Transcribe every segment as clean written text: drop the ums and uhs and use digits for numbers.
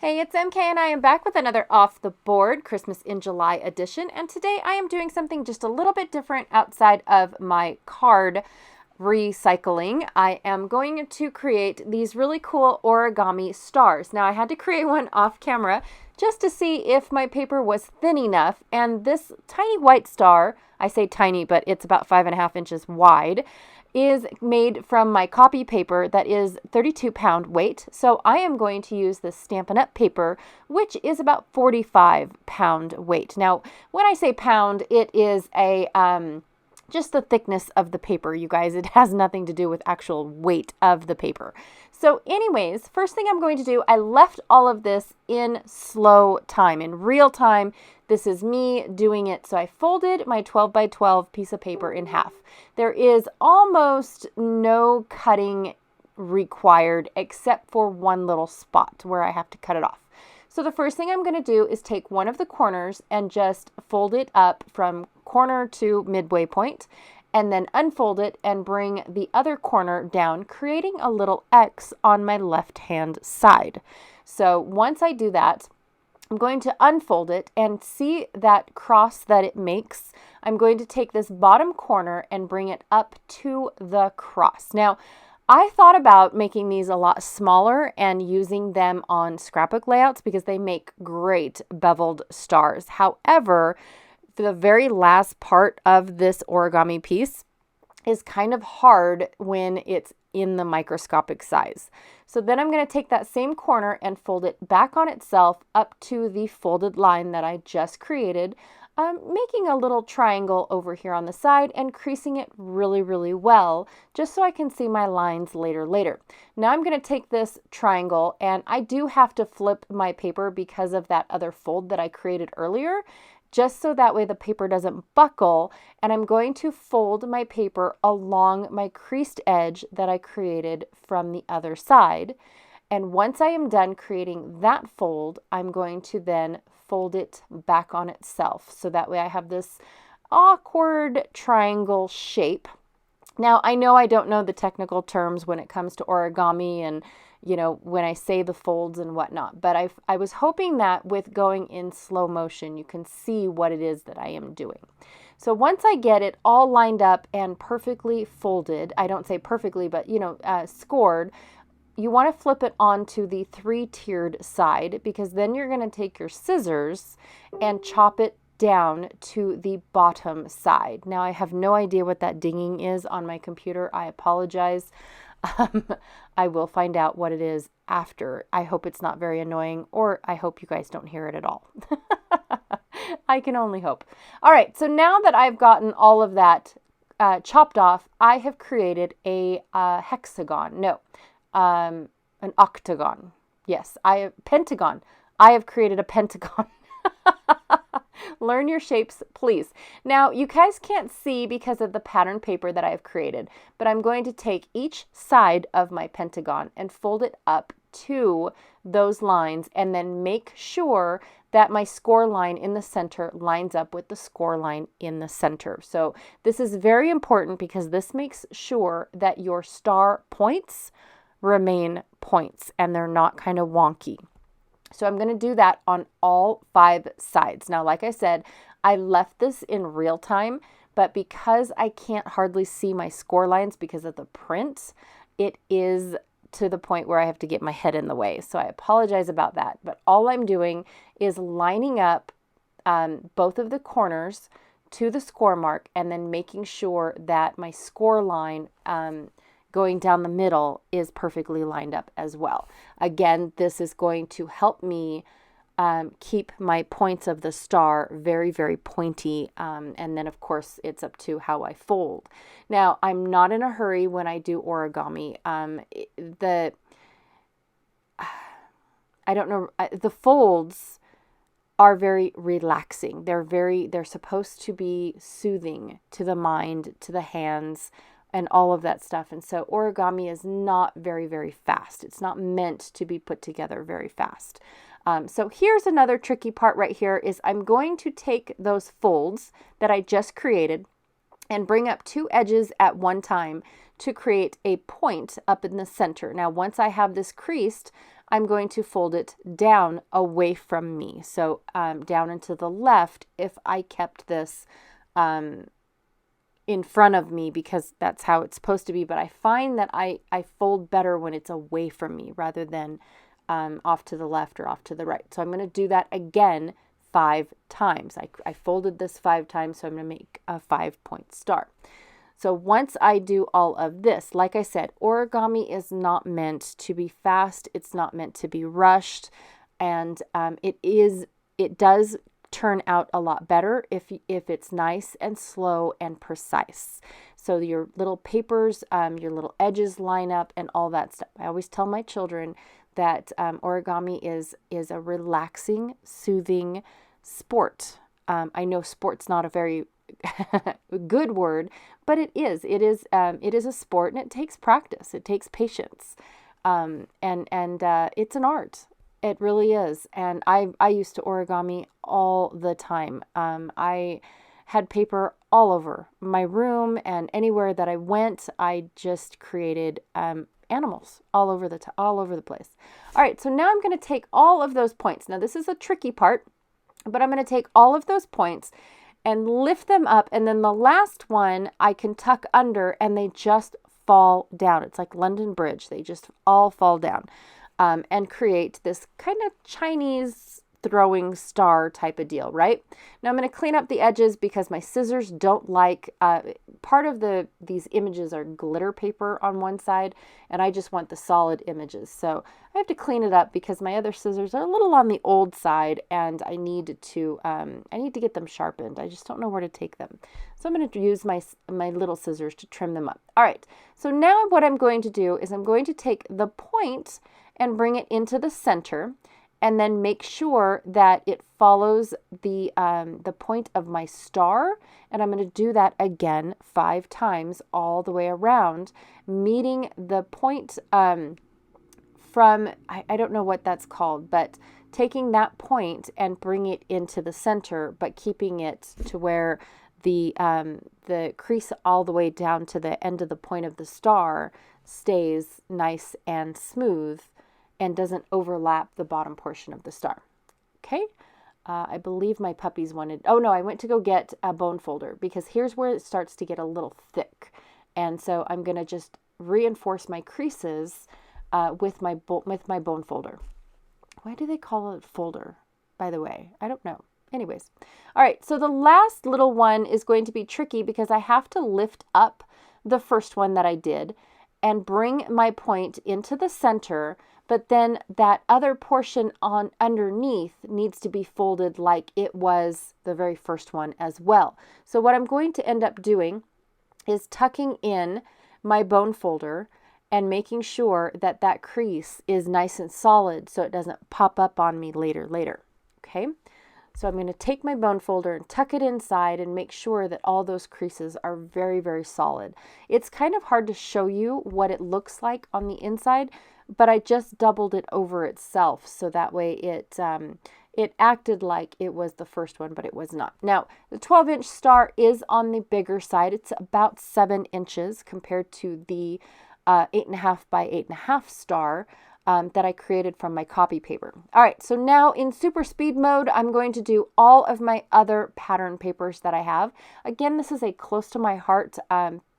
Hey, it's MK and I am back with another Off the Board Christmas in July edition. And today I am doing something just a little bit different outside of my card recycling. I am going to create these really cool origami stars. Now I had to create one off camera just to see if my paper was thin enough. And this tiny white star, I say tiny, but it's about 5.5 inches wide, is made from my copy paper that is 32-pound weight. So I am going to use this Stampin' Up! Paper, which is about 45-pound weight. Now, when I say pound, it is a just the thickness of the paper, you guys. It has nothing to do with actual weight of the paper. So anyways, first thing I'm going to do, I left all of this in slow time, in real time. This is me doing it. So I folded my 12 by 12 piece of paper in half. There is almost no cutting required except for one little spot where I have to cut it off. So the first thing I'm going to do is take one of the corners and just fold it up from corner to midway point, and then unfold it and bring the other corner down, creating a little X on my left-hand side. So once I do that, I'm going to unfold it and see that cross that it makes. I'm going to take this bottom corner and bring it up to the cross. Now, I thought about making these a lot smaller and using them on scrapbook layouts because they make great beveled stars. However, for the very last part of this origami piece is kind of hard when it's in the microscopic size. So then I'm going to take that same corner and fold it back on itself up to the folded line that I just created, making a little triangle over here on the side and creasing it really, really well, just so I can see my lines later. Now I'm going to take this triangle, and I do have to flip my paper because of that other fold that I created earlier, just so that way the paper doesn't buckle, and I'm going to fold my paper along my creased edge that I created from the other side. And once I am done creating that fold, I'm going to then fold it back on itself. So that way I have this awkward triangle shape. Now, I know I don't know the technical terms when it comes to origami and, you know, when I say the folds and whatnot, but I was hoping that with going in slow motion, you can see what it is that I am doing. So once I get it all lined up and perfectly folded, I don't say perfectly, but, scored, you want to flip it onto the 3-tiered side, because then you're going to take your scissors and chop it down to the bottom side. Now, I have no idea what that dinging is on my computer. I apologize. I will find out what it is after. I hope it's not very annoying, or I hope you guys don't hear it at all. I can only hope. All right, so now that I've gotten all of that chopped off, I have created a hexagon. No, an octagon. Yes, pentagon. I have created a pentagon. Learn your shapes, please. Now, you guys can't see because of the pattern paper that I have created, but I'm going to take each side of my pentagon and fold it up to those lines, and then make sure that my score line in the center lines up with the score line in the center. So this is very important because this makes sure that your star points remain points and they're not kind of wonky. So I'm going to do that on all 5 sides. Now, like I said, I left this in real time, but because I can't hardly see my score lines because of the print, it is to the point where I have to get my head in the way. So I apologize about that. But all I'm doing is lining up both of the corners to the score mark, and then making sure that my score line going down the middle is perfectly lined up as well. Again, this is going to help me keep my points of the star very, very pointy. And then, of course, it's up to how I fold. Now, I'm not in a hurry when I do origami. The folds are very relaxing. They're supposed to be soothing to the mind, to the hands, and all of that stuff. And so origami is not very, very fast. It's not meant to be put together very fast. So here's another tricky part right here is I'm going to take those folds that I just created and bring up 2 edges at one time to create a point up in the center. Now, once I have this creased, I'm going to fold it down away from me. So down and to the left if I kept this in front of me, because that's how it's supposed to be. But I find that I fold better when it's away from me rather than off to the left or off to the right. So I'm going to do that again 5 times. I folded this 5 times, so I'm going to make a 5-point star. So once I do all of this, like I said, origami is not meant to be fast. It's not meant to be rushed. And it does turn out a lot better if it's nice and slow and precise. So your little papers, your little edges line up and all that stuff. I always tell my children that origami is a relaxing, soothing sport. I know sport's not a very good word, but it is. It is a sport, and it takes practice. It takes patience, and it's an art. It really is. And I used to origami all the time. I had paper all over my room, and anywhere that I went, I just created animals all over the place. All right, so now I'm going to take all of those points. Now this is a tricky part, but I'm going to take all of those points and lift them up, and then the last one I can tuck under, and they just fall down. It's like London Bridge. They just all fall down and create this kind of Chinese throwing star type of deal, right? Now I'm going to clean up the edges because my scissors don't like, part of these images are glitter paper on one side, and I just want the solid images. So I have to clean it up because my other scissors are a little on the old side, and I need to get them sharpened. I just don't know where to take them. So I'm going to use my little scissors to trim them up. All right. So now what I'm going to do is I'm going to take the point and bring it into the center, and then make sure that it follows the point of my star. And I'm going to do that again 5 times all the way around, meeting the point from, I don't know what that's called, but taking that point and bring it into the center, but keeping it to where the crease all the way down to the end of the point of the star stays nice and smooth and doesn't overlap the bottom portion of the star. Okay, I believe my puppies wanted, oh no, I went to go get a bone folder, because here's where it starts to get a little thick. And so I'm going to just reinforce my creases with my bone folder. Why do they call it folder, by the way? I don't know. Anyways, all right, so the last little one is going to be tricky because I have to lift up the first one that I did and bring my point into the center, but then that other portion on underneath needs to be folded like it was the very first one as well. So what I'm going to end up doing is tucking in my bone folder and making sure that that crease is nice and solid so it doesn't pop up on me later. Okay? So I'm going to take my bone folder and tuck it inside and make sure that all those creases are very, very solid. It's kind of hard to show you what it looks like on the inside, but I just doubled it over itself so that way it acted like it was the first one, but it was not. Now, the 12-inch star is on the bigger side. It's about 7 inches compared to the 8.5 by 8.5 star that I created from my copy paper. All right, so now in super speed mode, I'm going to do all of my other pattern papers that I have. Again, this is a close to my heart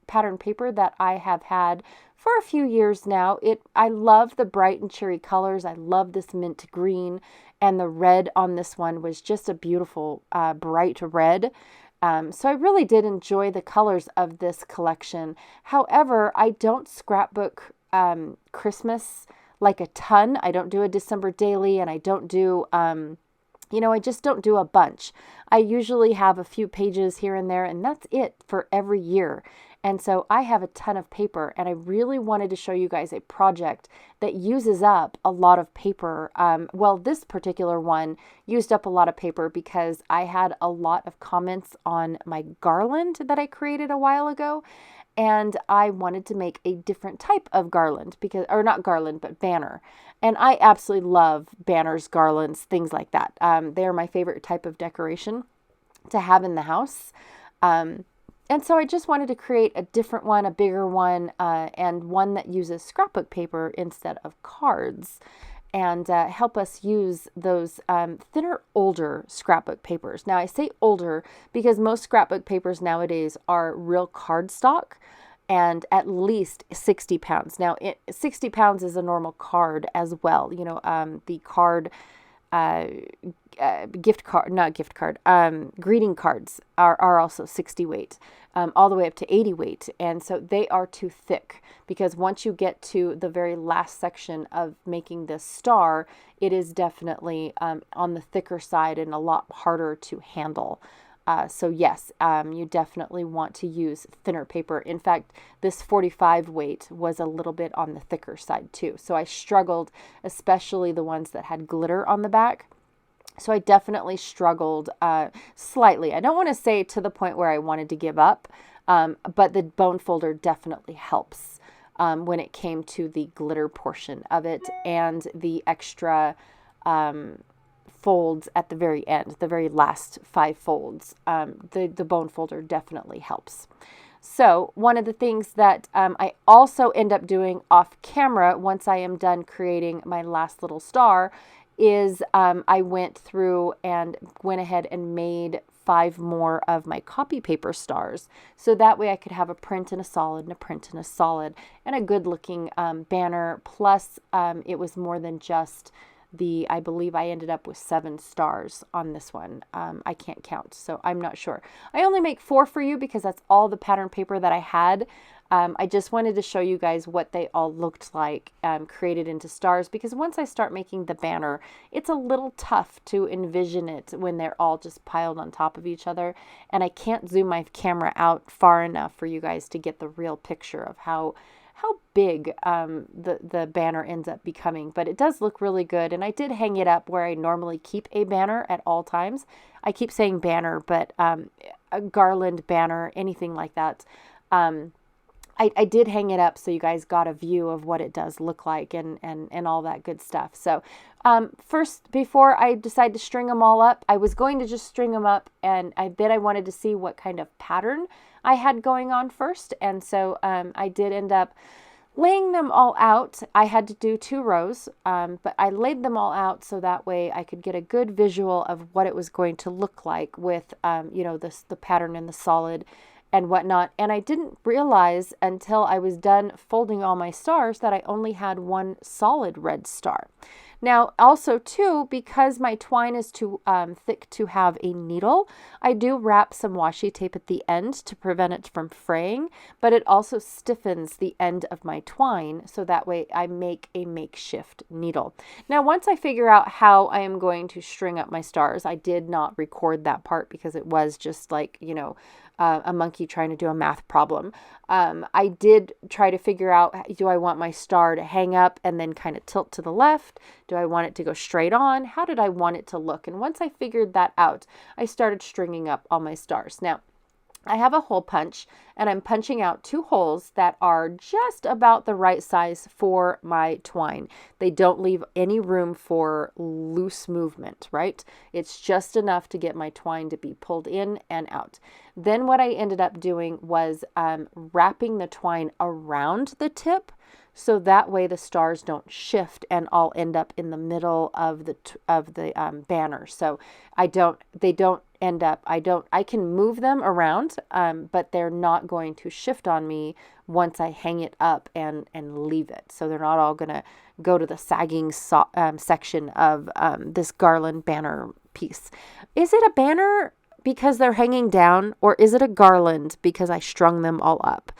pattern paper that I have had for a few years now. I love the bright and cheery colors. I love this mint green, and the red on this one was just a beautiful bright red. So I really did enjoy the colors of this collection. However, I don't scrapbook Christmas like a ton. I don't do a December daily, and I don't do, I just don't do a bunch. I usually have a few pages here and there, and that's it for every year. And so I have a ton of paper, and I really wanted to show you guys a project that uses up a lot of paper. Well, this particular one used up a lot of paper because I had a lot of comments on my garland that I created a while ago. And I wanted to make a different type of garland or not garland, but banner. And I absolutely love banners, garlands, things like that. They're my favorite type of decoration to have in the house. And so I just wanted to create a different one, a bigger one, and one that uses scrapbook paper instead of cards. and help us use those thinner, older scrapbook papers. Now, I say older because most scrapbook papers nowadays are real cardstock and at least 60 pounds. Now, 60 pounds is a normal card as well. You know, the card, greeting cards are also 60 weight, all the way up to 80 weight. And so they are too thick, because once you get to the very last section of making this star, it is definitely on the thicker side and a lot harder to handle. So yes, you definitely want to use thinner paper. In fact, this 45 weight was a little bit on the thicker side too. So I struggled, especially the ones that had glitter on the back. So I definitely struggled slightly. I don't want to say to the point where I wanted to give up, but the bone folder definitely helps when it came to the glitter portion of it and the extra folds at the very end, the very last 5 folds. The bone folder definitely helps. So one of the things that I also end up doing off camera once I am done creating my last little star is I went through and went ahead and made 5 more of my copy paper stars. So that way I could have a print and a solid and a print and a solid and a good looking banner. Plus it was more than just I believe I ended up with 7 stars on this one. I can't count, so I'm not sure. I only make 4 for you because that's all the pattern paper that I had. I just wanted to show you guys what they all looked like created into stars, because once I start making the banner, it's a little tough to envision it when they're all just piled on top of each other. And I can't zoom my camera out far enough for you guys to get the real picture of how big the banner ends up becoming. But it does look really good, and I did hang it up where I normally keep a banner at all times. I keep saying banner, but a garland banner, anything like that. I did hang it up so you guys got a view of what it does look like and all that good stuff. So first, before I decide to string them all up, I was going to just string them up, and then I wanted to see what kind of pattern I had going on first. And so I did end up laying them all out. I had to do 2 rows, but I laid them all out so that way I could get a good visual of what it was going to look like with, the pattern and the solid and whatnot. And I didn't realize until I was done folding all my stars that I only had 1 solid red star. Now, also too, because my twine is too thick to have a needle, I do wrap some washi tape at the end to prevent it from fraying, but it also stiffens the end of my twine, so that way I make a makeshift needle. Now, once I figure out how I am going to string up my stars, I did not record that part because it was just like, a monkey trying to do a math problem. I did try to figure out, do I want my star to hang up and then kind of tilt to the left? Do I want it to go straight on? How did I want it to look? And once I figured that out, I started stringing up all my stars. Now, I have a hole punch, and I'm punching out 2 holes that are just about the right size for my twine. They don't leave any room for loose movement, right? It's just enough to get my twine to be pulled in and out. Then what I ended up doing was wrapping the twine around the tip, so that way the stars don't shift and all end up in the middle of the banner. So I can move them around, but they're not going to shift on me once I hang it up and leave it. So they're not all going to go to the sagging section of this garland banner piece. Is it a banner because they're hanging down, or is it a garland because I strung them all up?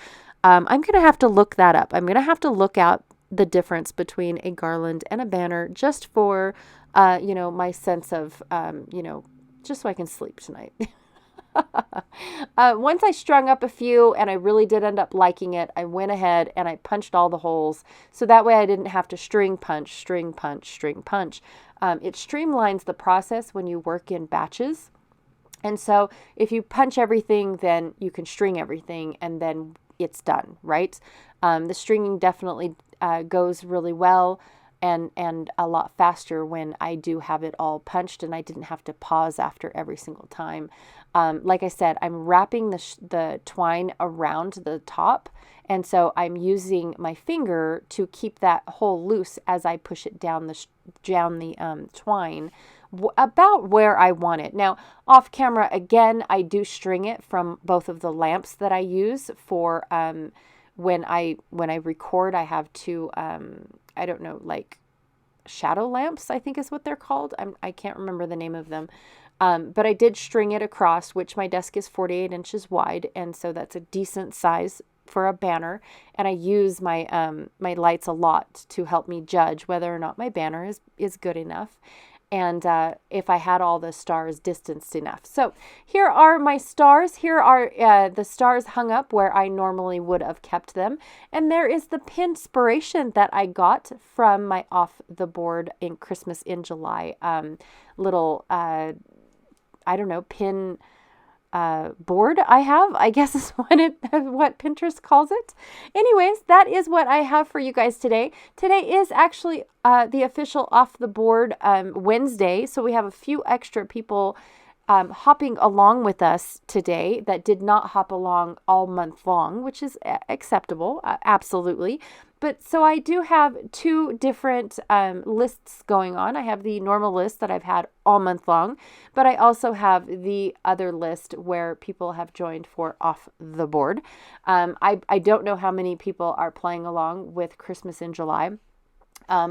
I'm going to have to look that up. I'm going to have to look out the difference between a garland and a banner just for, my sense of, just so I can sleep tonight. Once I strung up a few and I really did end up liking it, I went ahead and I punched all the holes. So that way I didn't have to string punch, string punch, string punch. It streamlines the process when you work in batches. And so if you punch everything, then you can string everything and then it's done, right? The stringing definitely goes really well and a lot faster when I do have it all punched and I didn't have to pause after every single time. Like I said, I'm wrapping the twine around the top. And so I'm using my finger to keep that hole loose as I push it down the twine about where I want it. Now, off camera, again, I do string it from both of the lamps that I use for when I record. I have two, I don't know, like shadow lamps, I think is what they're called. I can't remember the name of them. But I did string it across, which my desk is 48 inches wide, and so that's a decent size for a banner. And I use my my lights a lot to help me judge whether or not my banner is good enough, and if I had all the stars distanced enough. So here are my stars. Here are the stars hung up where I normally would have kept them. And there is the pinspiration that I got from my Off the Board in Christmas in July little, I don't know, pin board I have, I guess is what Pinterest calls it. Anyways, that is what I have for you guys today. Today is actually the official Off the Board Wednesday, so we have a few extra people hopping along with us today that did not hop along all month long, which is acceptable, absolutely. But so I do have two different lists going on. I have the normal list that I've had all month long, but I also have the other list where people have joined for Off the Board. I don't know how many people are playing along with Christmas in July.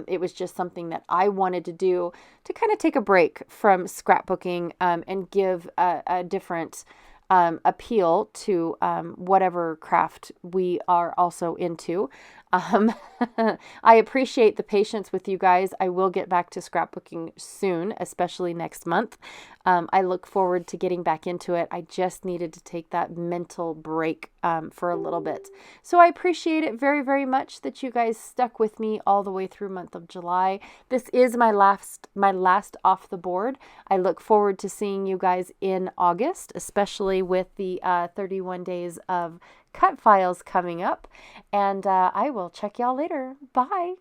It was just something that I wanted to do to kind of take a break from scrapbooking and give a different appeal to whatever craft we are also into. I appreciate the patience with you guys. I will get back to scrapbooking soon, especially next month. I look forward to getting back into it. I just needed to take that mental break for a little bit. So I appreciate it very, very much that you guys stuck with me all the way through month of July. This is my last Off the Board. I look forward to seeing you guys in August, especially with the 31 days of cut files coming up. And I will check y'all later. Bye.